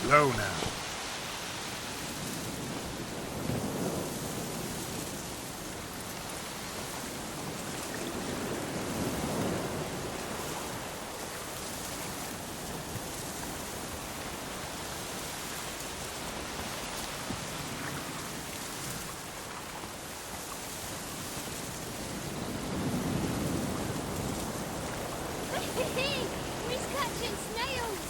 Slow now. He's catching snails!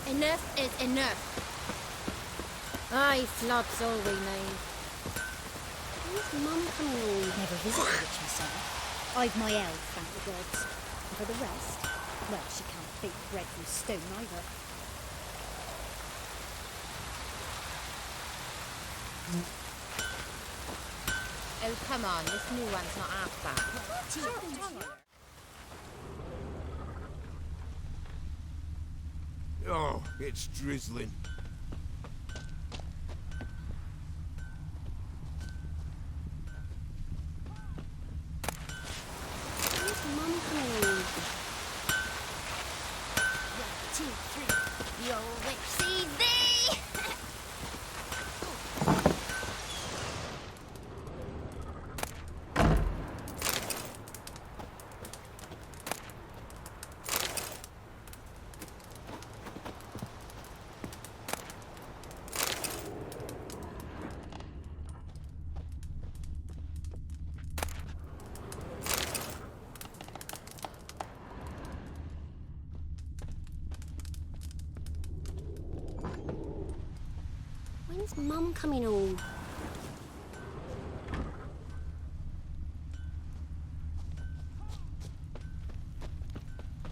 Enough is enough. Aye, flub's all we need. Where's Mum coming on? Never visited the witch myself. I've my elf, thank the gods. And for the rest, well, she can't bake bread from stone either. Oh, come on, this new one's not half bad. Oh, it's drizzling. Where's Mum coming on? 1, 2, 3. The old witch sees thee! When's Mum coming home?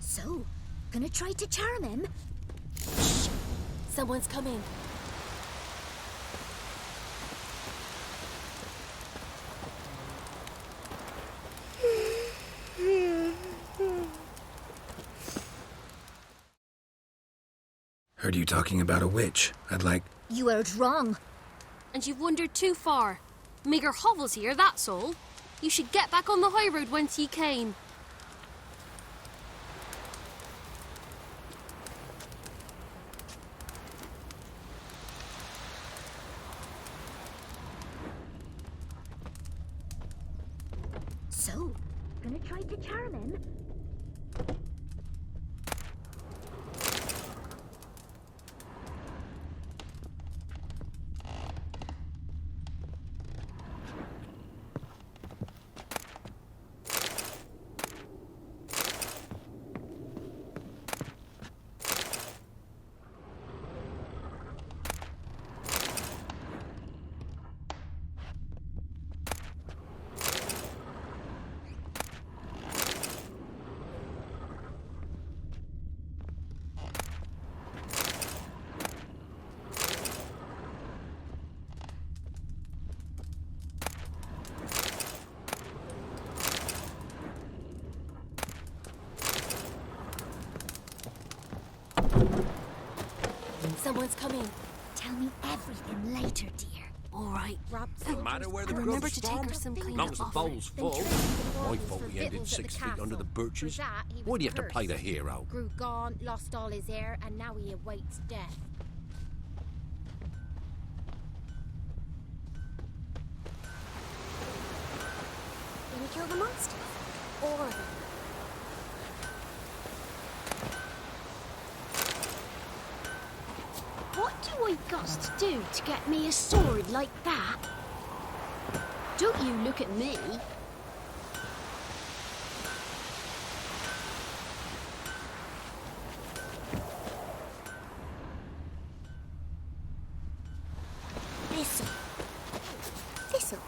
So, gonna try to charm him? Shh! Someone's coming. Heard you talking about a witch. I'd like... You heard wrong. And you've wandered too far. Meagre hovels here, that's all. You should get back on the high road whence ye came. So, gonna try to charm him? Someone's coming. Tell me everything later, dear. All right. No matter where the And remember grub's to take from, her some as clean long as the off. bowl's full. My fault we ended 6 feet under the birches. Why do you have to play the hero? Grew gaunt, lost all his hair, and now he awaits death. Gonna kill the monster? Or them? What do I got to do to get me a sword like that? Don't you look at me. Thistle. Thistle.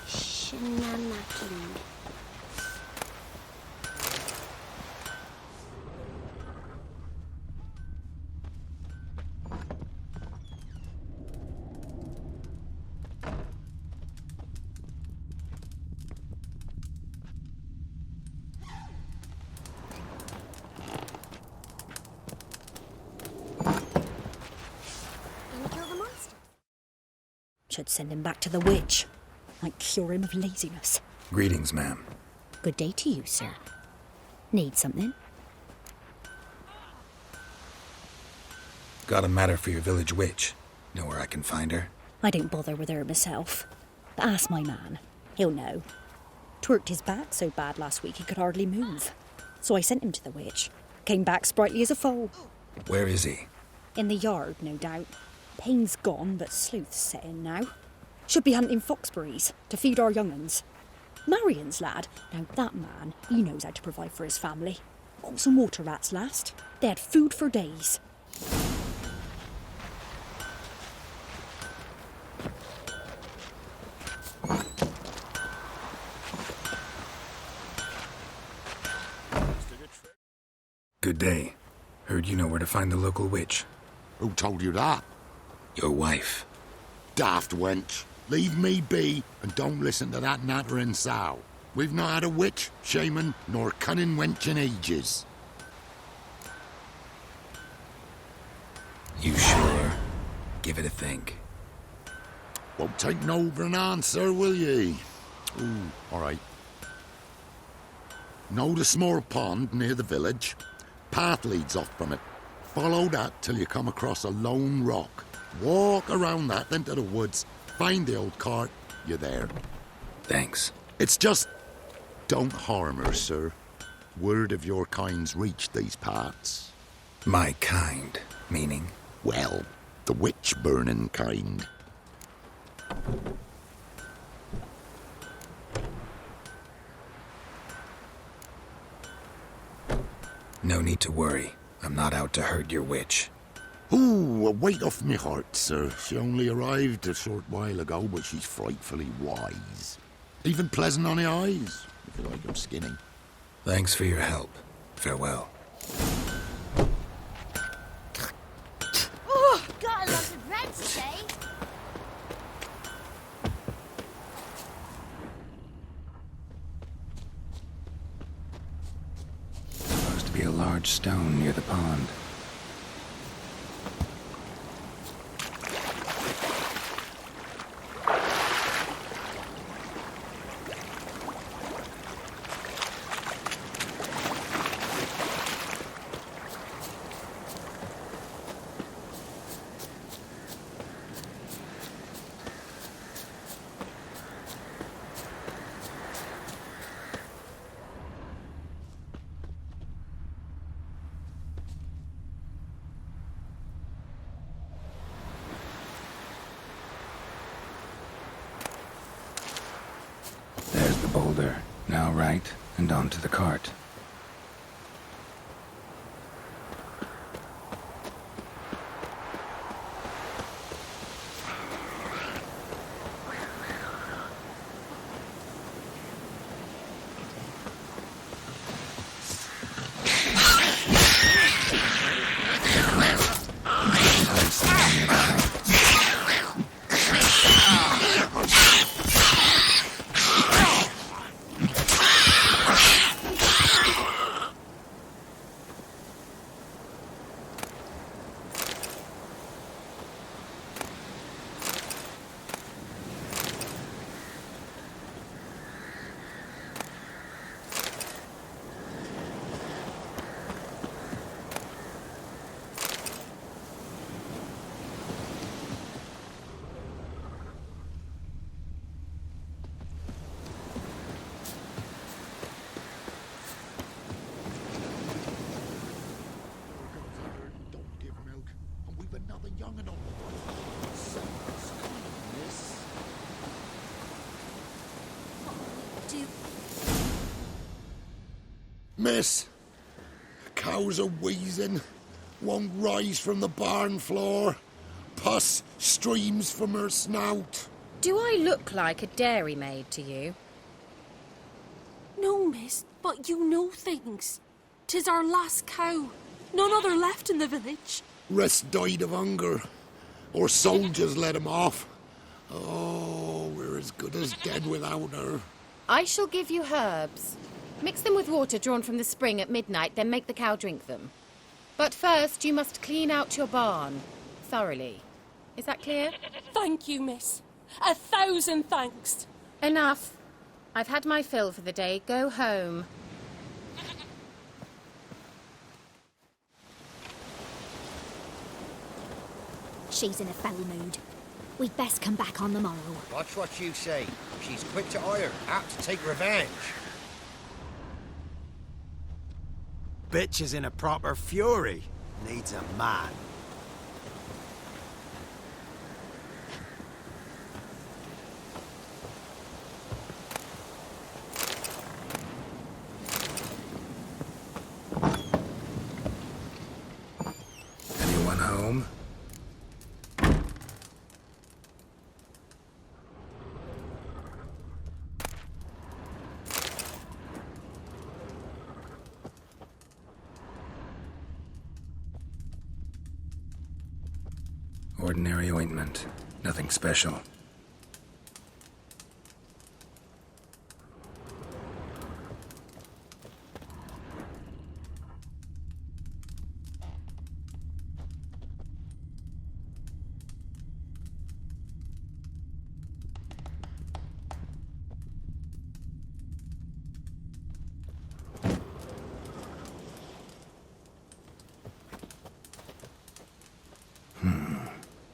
Shenanakin. Should send him back to the witch. Might cure him of laziness. Greetings, ma'am. Good day to you, sir. Need something? Got a matter for your village witch. Know where I can find her? I don't bother with her myself. But ask my man. He'll know. Twerked his back so bad last week he could hardly move. So I sent him to the witch. Came back sprightly as a foal. Where is he? In the yard, no doubt. Pain's gone, but sleuth's set in now. Should be hunting foxberries to feed our young uns. Marion's lad. Now that man, he knows how to provide for his family. Got some water rats last. They had food for days. Good day. Heard you know where to find the local witch. Who told you that? Your wife. Daft wench. Leave me be and don't listen to that nattering sow. We've not had a witch, shaman, nor cunning wench in ages. You sure? Give it a think. Won't take no for an answer, will ye? Ooh, all right. Know the small pond near the village? Path leads off from it. Follow that till you come across a lone rock. Walk around that, then to the woods. Find the old cart. You're there. Thanks. It's just... don't harm her, sir. Word of your kind's reached these parts. My kind, meaning? Well, the witch-burning kind. No need to worry. I'm not out to hurt your witch. Ooh, a weight off me heart, sir. She only arrived a short while ago, but she's frightfully wise. Even pleasant on the eyes, if you like them skinning. Thanks for your help. Farewell. Oh, got a lot of bread today. Supposed to be a large stone near the pond. There's the boulder. Now right, and onto the cart. Don't give milk, and we've another young'un on the way. Someone's coming, miss. Miss, cows are wheezing, won't rise from the barn floor. Pus streams from her snout. Do I look like a dairymaid to you? No, miss, but you know things. 'Tis our last cow. None other left in the village. Rest died of hunger, or soldiers let him off. Oh, we're as good as dead without her. I shall give you herbs. Mix them with water drawn from the spring at midnight, then make the cow drink them. But first, you must clean out your barn thoroughly. Is that clear? Thank you, miss. 1,000 thanks. Enough. I've had my fill for the day. Go home. She's in a foul mood. We'd best come back on the morrow. Watch what you say. She's quick to ire, apt to take revenge. Bitch is in a proper fury. Needs a man. Anyone home? Ordinary ointment. Nothing special.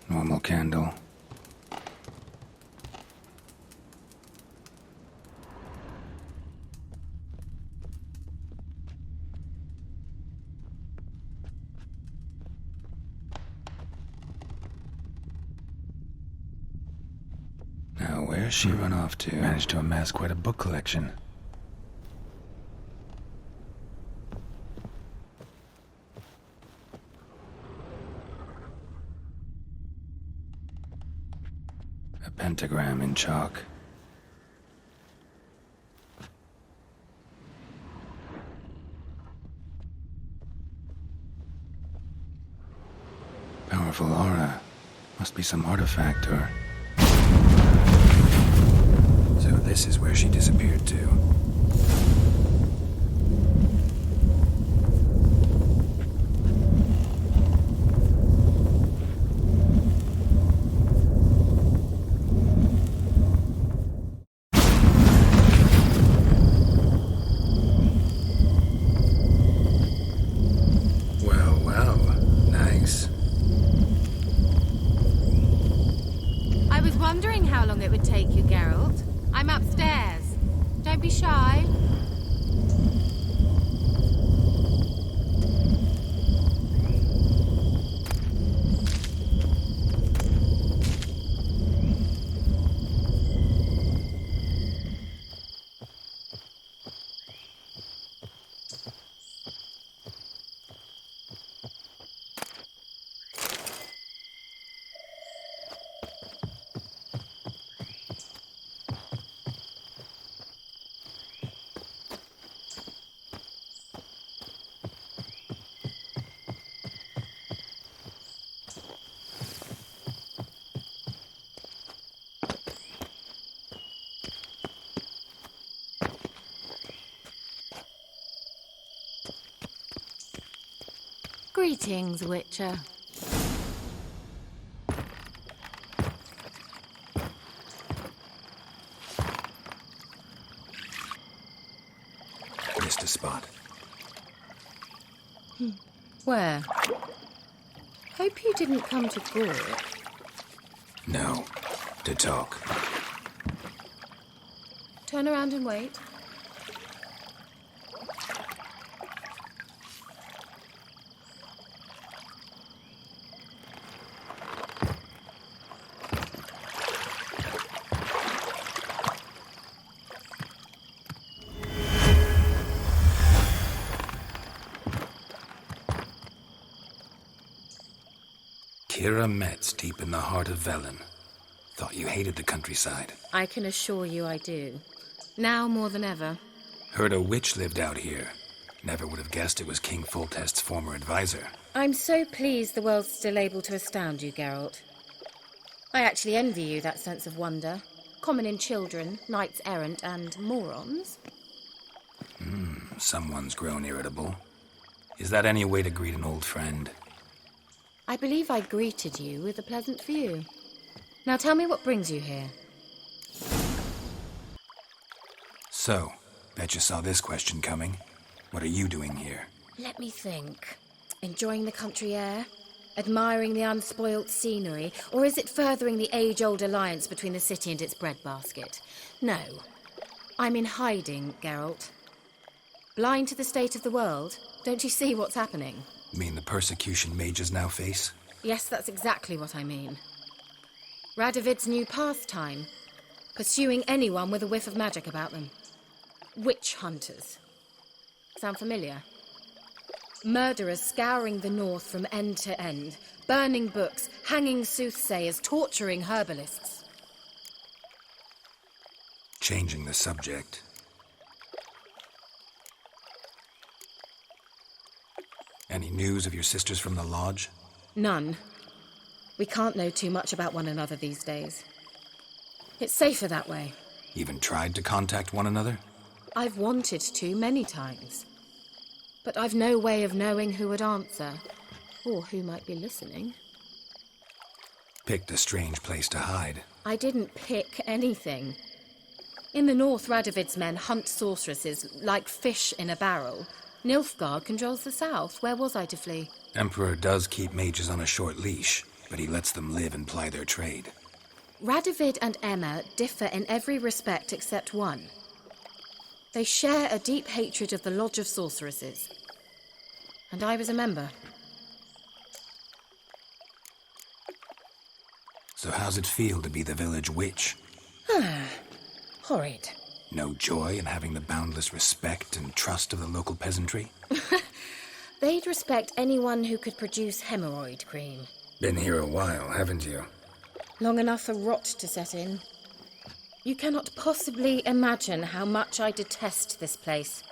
Normal candle. Now, where's she run off to? Managed to amass quite a book collection. A pentagram in chalk. Powerful aura. Must be some artifact or... So this is where she disappeared to. Well, nice. I was wondering how long it would take you, Geralt. I'm upstairs. Don't be shy. Greetings, Witcher. Missed a spot. Where? Hope you didn't come to Gork. No. To talk. Turn around and wait. Kira Metz, deep in the heart of Velen. Thought you hated the countryside. I can assure you I do. Now more than ever. Heard a witch lived out here. Never would have guessed it was King Foltest's former advisor. I'm so pleased the world's still able to astound you, Geralt. I actually envy you that sense of wonder. Common in children, knights errant, and morons. Someone's grown irritable. Is that any way to greet an old friend? I believe I greeted you with a pleasant view. Now tell me what brings you here. So, bet you saw this question coming. What are you doing here? Let me think. Enjoying the country air? Admiring the unspoilt scenery? Or is it furthering the age-old alliance between the city and its breadbasket? No. I'm in hiding, Geralt. Blind to the state of the world? Don't you see what's happening? Mean the persecution mages now face? Yes, that's exactly what I mean. Radovid's new pastime. Pursuing anyone with a whiff of magic about them. Witch hunters. Sound familiar? Murderers scouring the north from end to end, burning books, hanging soothsayers, torturing herbalists. Changing the subject. Any news of your sisters from the lodge? None. We can't know too much about one another these days. It's safer that way. Even tried to contact one another? I've wanted to many times. But I've no way of knowing who would answer, or who might be listening. Picked a strange place to hide. I didn't pick anything. In the north, Radovid's men hunt sorceresses like fish in a barrel. Nilfgaard controls the south. Where was I to flee? Emperor does keep mages on a short leash, but he lets them live and ply their trade. Radovid and Emma differ in every respect except one. They share a deep hatred of the Lodge of Sorceresses. And I was a member. So how's it feel to be the village witch? Horrid. No joy in having the boundless respect and trust of the local peasantry? They'd respect anyone who could produce hemorrhoid cream. Been here a while, haven't you? Long enough for rot to set in. You cannot possibly imagine how much I detest this place.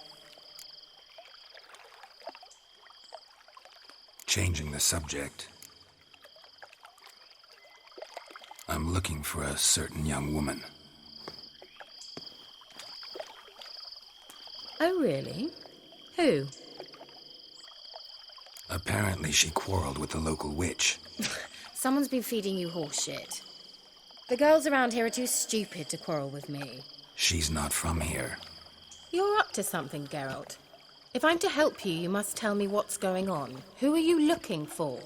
Changing the subject. I'm looking for a certain young woman. Oh, really? Who? Apparently she quarreled with the local witch. Someone's been feeding you horse shit. The girls around here are too stupid to quarrel with me. She's not from here. You're up to something, Geralt. If I'm to help you, you must tell me what's going on. Who are you looking for?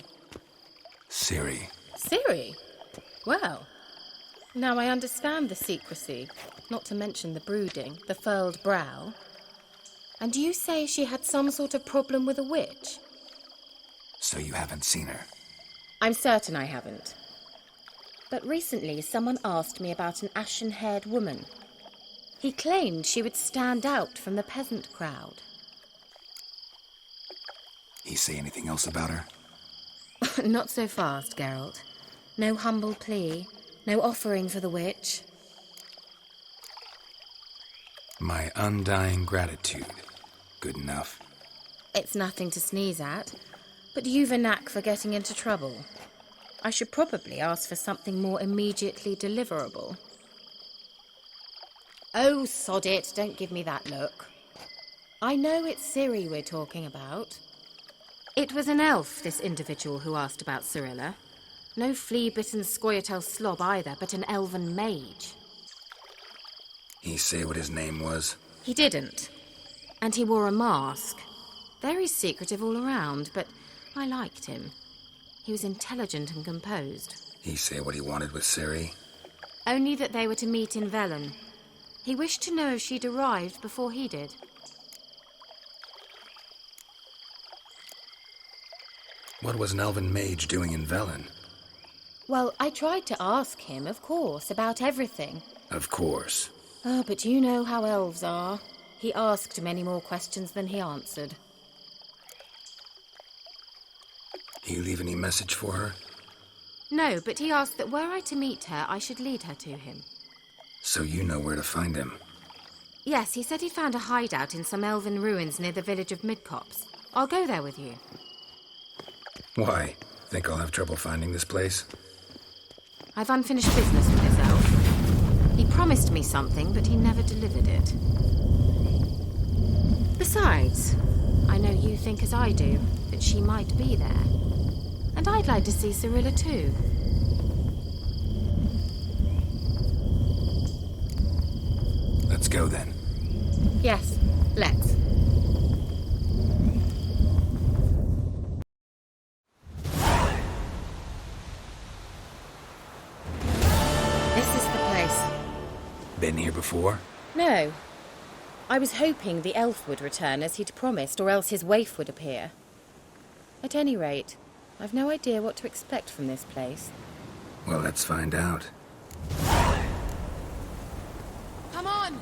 Ciri. Ciri? Well, now I understand the secrecy, not to mention the brooding, the furled brow. And you say she had some sort of problem with a witch? So you haven't seen her? I'm certain I haven't. But recently someone asked me about an ashen-haired woman. He claimed she would stand out from the peasant crowd. He say anything else about her? Not so fast, Geralt. No humble plea, no offering for the witch. My undying gratitude. Good enough. It's nothing to sneeze at, but you've a knack for getting into trouble. I should probably ask for something more immediately deliverable. Oh, sod it, don't give me that look. I know it's Ciri we're talking about. It was an elf, this individual who asked about Cirilla. No flea-bitten Scoia'tael slob either, but an elven mage. He say what his name was? He didn't. And he wore a mask. Very secretive all around, but I liked him. He was intelligent and composed. He say what he wanted with Ciri? Only that they were to meet in Velen. He wished to know if she'd arrived before he did. What was an elven mage doing in Velen? Well, I tried to ask him, of course, about everything. Of course. Oh, but you know how elves are. He asked many more questions than he answered. He leave any message for her? No, but he asked that were I to meet her, I should lead her to him. So you know where to find him? Yes, he said he'd found a hideout in some elven ruins near the village of Midcopse. I'll go there with you. Why? Think I'll have trouble finding this place? I've unfinished business with this elf. He promised me something, but he never delivered it. Besides, I know you think as I do, that she might be there. And I'd like to see Cirilla too. Let's go then. Yes, let's. This is the place. Been here before? No. I was hoping the elf would return as he'd promised, or else his waif would appear. At any rate, I've no idea what to expect from this place. Well, let's find out. Come on!